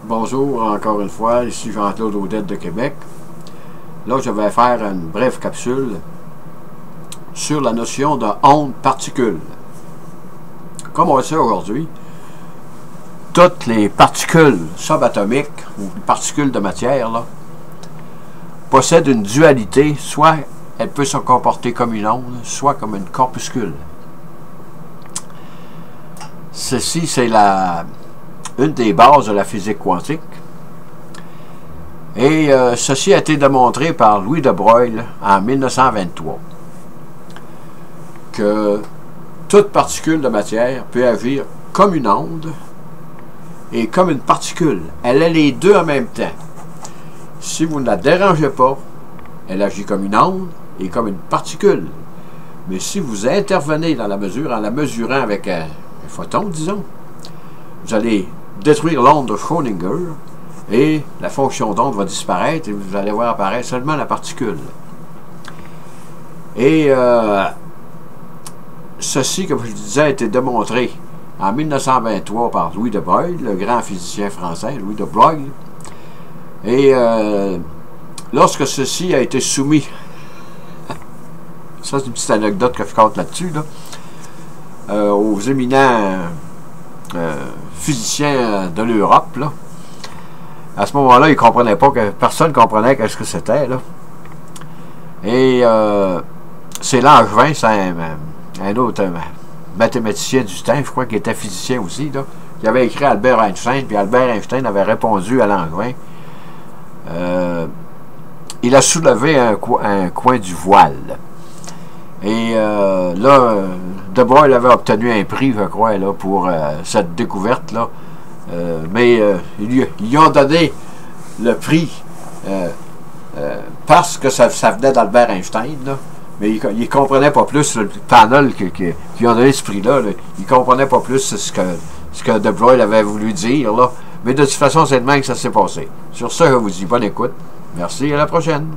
Bonjour encore une fois, ici Jean-Claude Audette de Québec. Là, je vais faire une brève capsule sur la notion de onde-particule. Comme on le sait aujourd'hui, toutes les particules subatomiques ou particules de matière là, possèdent une dualité, soit elle peut se comporter comme une onde, soit comme une corpuscule. Ceci, c'est une des bases de la physique quantique. Et ceci a été démontré par Louis de Broglie en 1923. Que toute particule de matière peut agir comme une onde et comme une particule. Elle a les deux en même temps. Si vous ne la dérangez pas, elle agit comme une onde et comme une particule. Mais si vous intervenez dans la mesure, en la mesurant avec un photon, disons, vous allez détruire l'onde de Schrödinger et la fonction d'onde va disparaître et vous allez voir apparaître seulement la particule. Et ceci, comme je le disais, a été démontré en 1923 par Louis de Broglie, le grand physicien français, Louis de Broglie. Et lorsque ceci a été soumis, ça c'est une petite anecdote que je compte là-dessus, aux éminents physiciens de l'Europe, là. À ce moment-là, ils ne comprenaient pas, personne ne comprenait qu'est-ce que c'était, là. Et c'est Langevin, c'est un autre mathématicien du temps, je crois qu'il était physicien aussi, là, qui avait écrit Albert Einstein, puis Albert Einstein avait répondu à Langevin. Il a soulevé un coin du voile. Et là, de Broglie avait obtenu un prix, je crois, là, pour cette découverte-là. Mais ils ont donné le prix parce que ça venait d'Albert Einstein, là. Mais ils ne comprenaient pas plus le panel qui ont donné ce prix-là. Là. Ils ne comprenaient pas plus ce que de Broglie avait voulu dire, là. Mais de toute façon, c'est de même que ça s'est passé. Sur ce, je vous dis bonne écoute. Merci, à la prochaine.